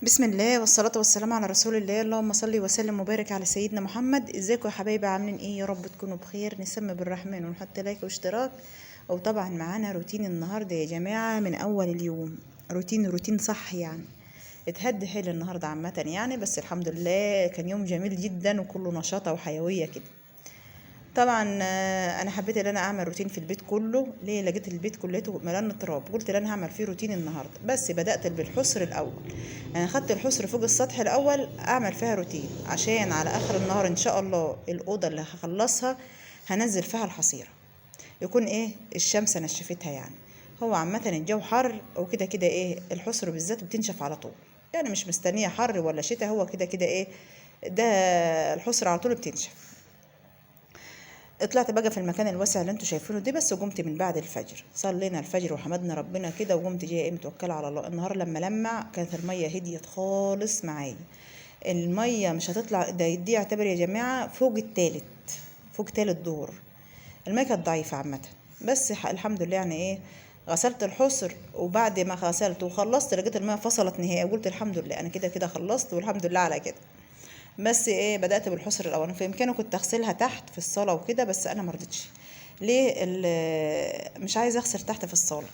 بسم الله والصلاة والسلام على رسول الله. اللهم صل وسلم وبارك على سيدنا محمد. ازيكم يا حبايبي؟ عاملين ايه؟ يا رب تكونوا بخير. نسمي بالرحمن ونحط لايك واشتراك. وطبعا معانا روتين النهارده يا جماعة من اول اليوم. روتين صح يعني. اتهد حيل النهارده عامة يعني، بس الحمد لله كان يوم جميل جدا وكله نشاطة وحيوية كده. طبعا انا حبيت ان انا اعمل روتين في البيت كله. ليه؟ لقيت البيت كلته ملان تراب، قلت ان انا هعمل فيه روتين النهارده. بس بدات بالحصر الاول. انا خدت الحصر فوق السطح الاول اعمل فيها روتين، عشان على اخر النهار ان شاء الله الاوضه اللي هخلصها هنزل فيها الحصيره، يكون ايه الشمس نشفتها يعني. هو عامه الجو حر وكده كده ايه الحصر بالذات بتنشف على طول، يعني مش مستنيه حر ولا شتاء، هو كده كده ايه ده الحصر على طول بتنشف. طلعت بقى في المكان الواسع اللي انتوا شايفينه ده، بس وقمت من بعد الفجر، صلينا الفجر وحمدنا ربنا كده، وقمت جايه ايه متوكله على الله. النهار لما لمع كانت الميه هديت خالص معايا. الميه مش هتطلع، دي يعتبر يا جماعه فوق تالت دور. الميه كانت ضعيفه عامه، بس الحمد لله يعني ايه. غسلت الحصر، وبعد ما غسلت وخلصت لقيت الميه فصلت نهائي، قلت الحمد لله انا كده كده خلصت والحمد لله على كده. بس ايه بدأت بالحصر الاول. في امكاني كنت اغسلها تحت في الصالة وكده، بس انا مرضتش. ليه؟ مش عايزه اغسل تحت في الصالة.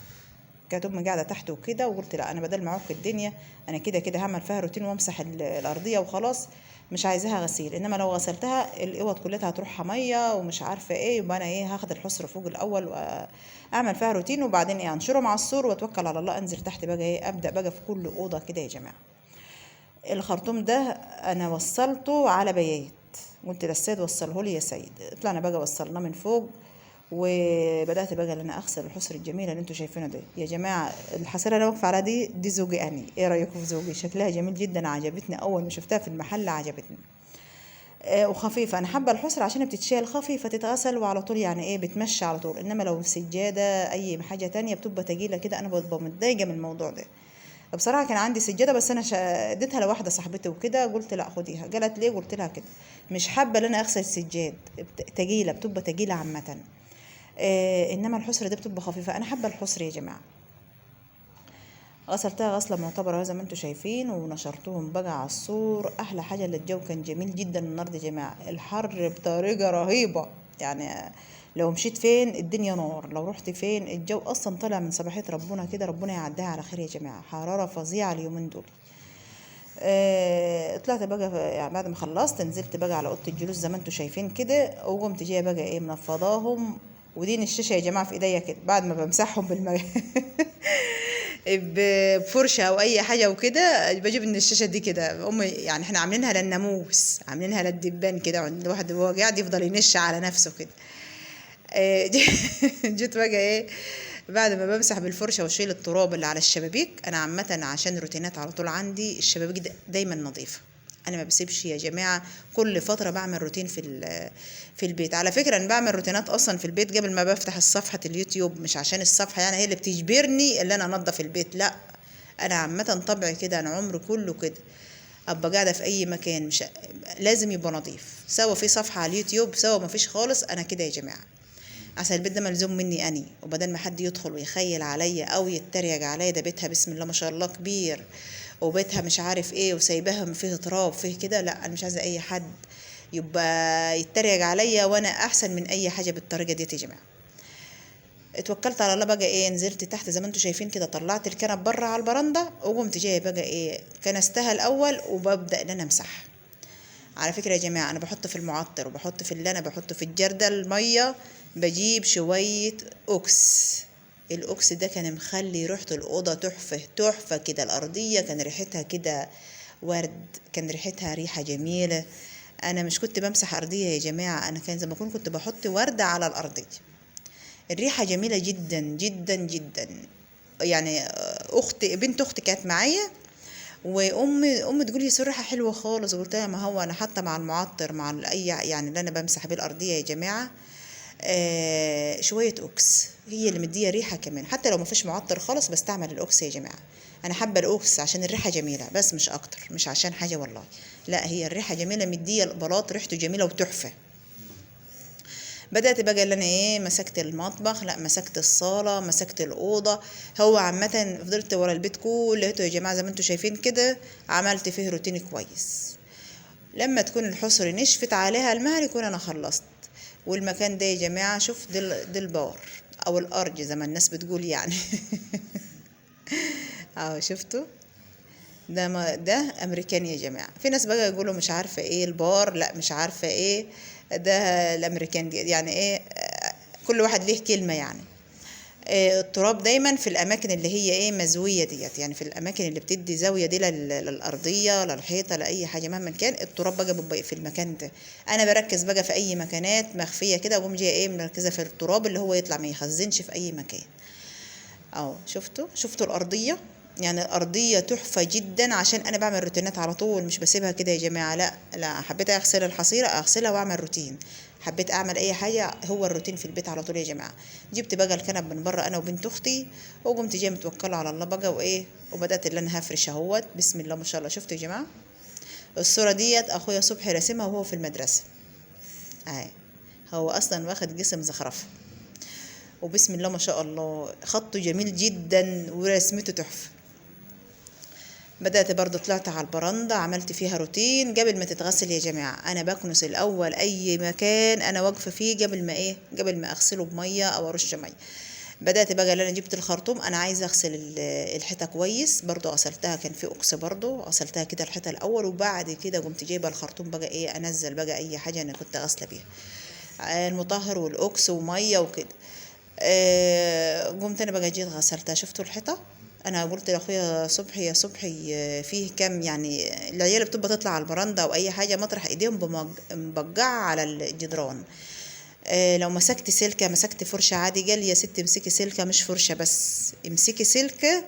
كانت امي قاعده تحت وكده، وقلت لا، انا بدل ما اعك الدنيا انا كده كده هعمل فيها روتين وامسح الارضيه وخلاص. مش عايزاها غسيل، انما لو غسلتها الاوض كلها هتروح ميه ومش عارفه ايه. يبقى انا ايه هاخد الحصر فوق الاول واعمل فيها روتين، وبعدين ايه انشره مع السور واتوكل على الله انزل تحت بقى ايه ابدا بقى في كل اوضه كده يا جماعه. الخرطوم ده انا وصلته على بيات، قلت للسيد وصله لي يا سيد. طلعنا بقى وصلناه من فوق، وبدات بقى ان انا اغسل الحصر الجميله اللي انتوا شايفينه ده يا جماعه. الحصيره اللي انا واقفه على دي زوجي اني. ايه رايكم في زوجي؟ شكلها جميل جدا، عجبتني اول ما شفتها في المحل عجبتني. وخفيفه. انا حابه الحصر عشان بتتشال خفيفه تتغسل وعلى طول، يعني ايه بتمشي على طول. انما لو سجاده اي حاجه تانية بتبقى تقيله كده، انا ببقى متضايقه من الموضوع ده. بصراحه كان عندي سجاده، بس انا اديتها لواحده صاحبتي وكده، قلت لا خديها. قالت ليه؟ قلت لها كده مش حابه ان انا اغسل السجاد، تقيله، بتبقى تقيله عامه. انما الحصر ده بتبقى خفيفه. انا حابه الحصر يا جماعه. غسلتها غسله معتبره زي ما انتم شايفين، ونشرتهم بقى على السور. احلى حاجه اللي الجو كان جميل جدا النهارده يا جماعه، الحر بطريقه رهيبه يعني. لو مشيت فين الدنيا نار، لو رحت فين الجو اصلا طالع من صباحيه ربنا كده، ربنا يعديها على خير يا جماعه. حراره فظيعه اليومين دول. طلعت بقى يعني بعد ما خلصت نزلت بقى على اوضه الجلوس زي ما انتم شايفين كده، وقمت جايه بقى ايه منفضاهم. ودين الشاشه يا جماعه في ايديا كده بعد ما بمسحهم بفرشه او اي حاجه وكده، بجيب من الشاشه دي كده. امي يعني احنا عاملينها للناموس، عاملينها للدبان كده، الواحد وهو قاعد يفضل ينش على نفسه كده. آه، جيت بقى ايه بعد ما بمسح بالفرشه واشيل التراب اللي على الشبابيك. انا عامه عشان روتينات على طول عندي الشبابيك دايما نظيفه. انا ما بسيبش يا جماعه، كل فتره بعمل روتين في البيت. على فكره انا بعمل روتينات اصلا في البيت قبل ما بفتح الصفحه اليوتيوب، مش عشان الصفحه يعني هي اللي بتجبرني ان انا انظف البيت، لا. انا عامه طبعي كده، انا عمري كله كده. ابقى قاعده في اي مكان مش لازم يبقى نظيف، سواء في صفحه على اليوتيوب سواء ما فيش خالص. انا كده يا جماعه، عشان البيت ده ملزوم مني اني، وبدل ما حد يدخل ويخيل عليا او يتريق عليا ده بيتها بسم الله ما شاء الله كبير، وبيتها مش عارف ايه وسايباها فيه تراب فيه كده، لا انا مش عايزه اي حد يبقى يتريق عليا، وانا احسن من اي حاجه بالطريقه دي يا جماعه. اتوكلت على الله بقى ايه نزلت تحت زي ما انتم شايفين كده، طلعت الكنب بره على البرندة، وقمت جايه بقى ايه كنستها الاول وببدا ان انا امسحها. على فكرة يا جماعة أنا بحط في المعطر وبحط في اللي أنا بحط في الجردل المية، بجيب شوية أوكس. الأوكس ده كان مخلي ريحة الأوضة تحفة تحفة كده. الأرضية كان ريحتها كده ورد، كان ريحتها ريحة جميلة. أنا مش كنت بمسح أرضية يا جماعة، أنا كان زي ما كنت بحط وردة على الأرضية. الريحة جميلة جدا جدا جدا يعني. بنت أختي كانت معايا، وامي تقول لي ريحه حلوه خالص. قلت لها ما هو انا حتى مع المعطر مع اي يعني اللي انا بمسح بيه الارضيه يا جماعه، شويه اوكس هي اللي مديه ريحه كمان. حتى لو ما فيش معطر خالص بستعمل الاوكس يا جماعه. انا حابه الاوكس عشان الريحه جميله، بس مش اكتر، مش عشان حاجه والله. لا هي الريحه جميله، مديه البلاط ريحته جميله وتحفه. بدأت بقى اللي انا ايه، مسكت المطبخ، لا مسكت الصالة، مسكت الأوضة. هو عامة فضلت ورا البيت كله يا جماعة زي ما انتوا شايفين كده، عملت فيه روتين كويس. لما تكون الحصر نشفت عليها المهل يكون انا خلصت. والمكان ده يا جماعة شوف ده البار او الارج زي ما الناس بتقول يعني. اهو شفتوا، ده ما ده امريكاني يا جماعه. في ناس بقى يقولوا مش عارفه ايه البار، لا مش عارفه ايه ده الامريكان دي يعني ايه، كل واحد ليه كلمه يعني. التراب دايما في الاماكن اللي هي ايه مزويه ديت، يعني في الاماكن اللي بتدي زاويه دي للارضيه للحيطه لاي حاجه مهما كان، التراب بقى بيبقى في المكان ده. انا بركز بقى في اي مكانات مخفيه كده، واقوم جايه ايه مركزه في التراب اللي هو يطلع ما يخزنش في اي مكان. اهو شفتوا الارضيه، يعني الارضيه تحفه جدا، عشان انا بعمل روتينات على طول، مش بسيبها كده يا جماعه. لا لا، حبيت اغسل الحصيره اغسلها واعمل روتين، حبيت اعمل اي حاجه هو الروتين في البيت على طول يا جماعه. جبت بقى الكنب من بره انا وبنت اختي، وقمت جايه متوكله على الله بقى وايه، وبدات اللي انا هفرش اهوت. بسم الله ما شاء الله. شفتوا يا جماعه الصوره ديت اخويا صبحي راسمها وهو في المدرسه اهي، هو اصلا واخد جسم زخرفه، وبسم الله ما شاء الله خطه جميل جدا ورسمته تحفه. بدأت برضو طلعت على البرندة، عملت فيها روتين قبل ما تتغسل يا جماعة. أنا بكنس الأول أي مكان أنا واقفة فيه قبل ما أغسله بمية أو أرش مية. بدأت بقى اللي أنا جبت الخرطوم، أنا عايزة أغسل الحيطة كويس، برضو غسلتها كان في أكس، برضو غسلتها كده الحيطة الأول، وبعد كده قمت جايبة الخرطوم بقى إيه أنزل بقى أي حاجة أنا كنت غاسلة بيها، المطهر والأكس ومية وكده. قمت انا بقى جيت غسلتها. شفتوا الحيطه، انا قلت لاخويا صبحي يا صبحي فيه كام يعني، العيال بتبقى تطلع على البرندة او اي حاجه مطرح ايديهم مبقعه على الجدران. لو مسكت سلكه مسكت فرشه عادي، قال لي يا ست امسكي سلكه مش فرشه بس، امسكي سلكه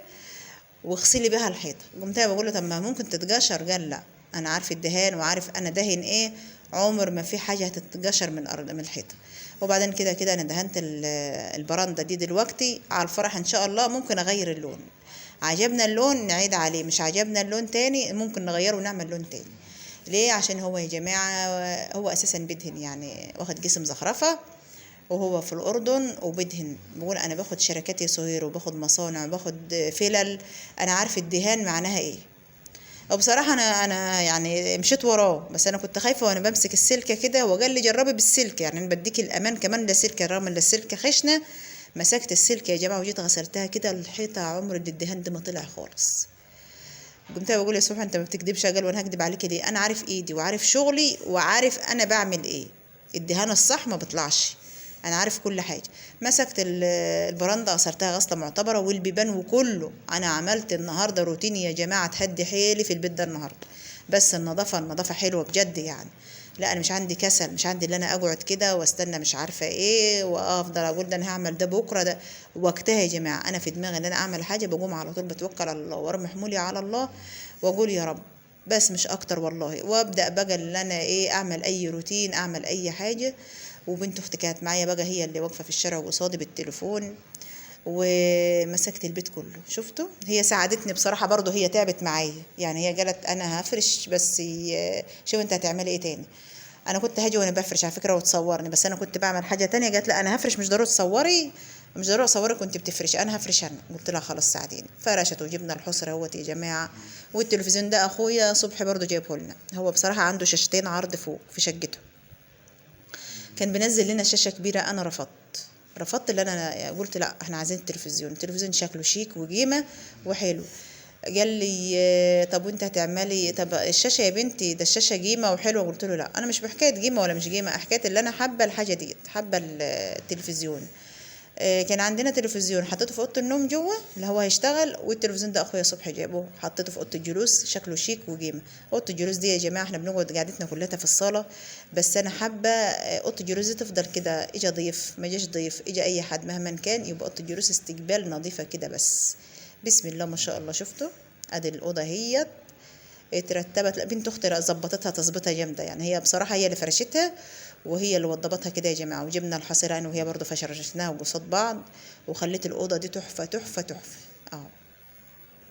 واغسلي بيها الحيطه. قمت انا بقول له طب ما ممكن تتقشر، قال لا انا عارف الدهان وعارف انا دهن ايه، عمر ما في حاجه هتتقشر من ارض من الحيطه. وبعدين كده انا دهنت البرندة دي دلوقتي على الفرح ان شاء الله. ممكن اغير اللون، عجبنا اللون نعيد عليه، مش عجبنا اللون تاني ممكن نغيره ونعمل لون تاني. ليه؟ عشان هو يا جماعة هو اساسا بدهن، يعني واخد جسم زخرفة، وهو في الأردن وبدهن. بقول أنا باخد شركات يسوهير وباخد مصانع وباخد فلل، أنا عارف الدهان معناها إيه. وبصراحة أنا يعني مشيت وراه، بس أنا كنت خايفة وأنا بمسك السلكة كده، وقال لي جربي بالسلكة، يعني أنا بديك الأمان كمان ده سلكة رغم إن السلكة خشنة. مسكت السلكة يا جماعة وجيت غسلتها كده الحيطة، عمر الدهان ده ما طلع خالص. قمت بقول يا صبحي أنت ما بتكدبش، قال وأنا هكدب عليكي ليه؟ أنا عارف إيدي وعارف شغلي وعارف أنا بعمل إيه، الدهان الصح ما بيطلعش، انا عارف كل حاجه. مسكت البرندة غسلتها غسله معتبره، والبيبان وكله. انا عملت النهارده روتين يا جماعه تهدي حيلي في البيت ده النهارده، بس النظافه حلوه بجد يعني. لا انا مش عندي كسل، مش عندي اللي انا اقعد كده واستنى مش عارفه ايه وافضل اقول ده انا هعمل ده بكره ده وقتها يا جماعه. انا في دماغي ان انا اعمل حاجه بقوم على طول بتوكل على الله وارمي حمولي على الله واقول يا رب، بس مش اكتر والله. وابدا بقى اللي انا ايه اعمل اي روتين اعمل اي حاجه. وبنت اختي كانت معايا بقى هي اللي واقفه في الشارع وقصادي بالتليفون، ومسكت البيت كله. شفتوا هي ساعدتني بصراحه، برضو هي تعبت معايا يعني. هي قالت انا هفرش بس شوف انت هتعملي ايه تاني. انا كنت هاجي وانا بفرش على فكره وتصورني، بس انا كنت بعمل حاجه تانية. قالت لا انا هفرش، مش ضروري تصوري، مش ضروري اصورك كنت بتفرشي، انا هفرش انا. قلت لها خلاص ساعديني. فرشت وجبنا الحصر اهوت يا جماعه. والتلفزيون ده اخويا صبحي برضو جايبه لنا، هو بصراحه عنده شاشتين عرض فوق في شقته، كان بينزل لنا شاشة كبيرة. أنا رفضت اللي أنا قلت لا احنا عايزين التلفزيون شكله شيك وقيمة وحلو. قال لي طب وانت هتعملي طب الشاشة يا بنتي، ده الشاشة قيمة وحلوة. قلت له لا انا مش بحكاية قيمة ولا مش قيمة، حكاية اللي انا حابة الحاجة دي، حابة التلفزيون. كان عندنا تلفزيون حطيته في اوضه النوم جوه اللي هو هيشتغل، والتلفزيون ده اخويا صبحي جابه حطيته في اوضه الجلوس شكله شيك وقيمه. اوضه الجلوس دي يا جماعه احنا بنقعد قعدتنا كلها في الصاله، بس انا حابه اوضه الجلوس دي تفضل كده، اجا ضيف ما جاش ضيف اجا اي حد مهما كان يبقى اوضه الجلوس استقبال نظيفه كده بس. بسم الله ما شاء الله. شفتوا ادي الاوضه هي اترتبت. لا بنت اختي ظبطتها تظبيطها جامده يعني، هي بصراحه هي اللي فرشتها وهي اللي وضبطها كده يا جماعه. وجبنا الحصيره انا وهي برضو فشرشناها قصاد بعض، وخليت الاوضه دي تحفه تحفه تحفه. اهو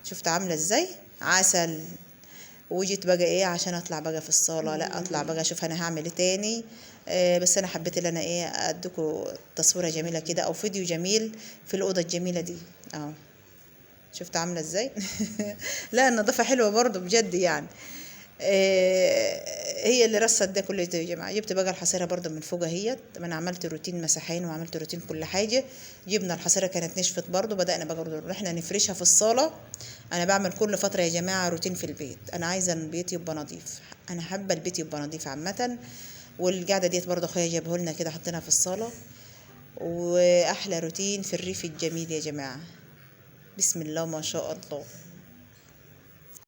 شفت عامله ازاي عسل. وجيت بقى ايه عشان اطلع بقى في الصالة، لا اطلع بقى اشوف انا هعمل ايه تاني. بس انا حبيت ان انا ايه اديكوا تصويرة جميلة كده او فيديو جميل في الأوضة الجميلة دي. اه شفت عاملة ازاي؟ لا النظافة حلوة برضو بجد يعني. هي اللي رصت ده كله يا جماعه. جبت بقى الحصيره برضو من فوق اهيت، انا عملت روتين مسحين وعملت روتين كل حاجه. جبنا الحصيره كانت نشفت برضو، بدانا بقى برضو احنا نفرشها في الصاله. انا بعمل كل فتره يا جماعه روتين في البيت، انا عايزه البيت يبقى نظيف، انا حابه البيت يبقى نظيف عامه. والقعده ديت برضو اخويا جابه لنا كده حطينا في الصاله. واحلى روتين في الريف الجميل يا جماعه. بسم الله ما شاء الله.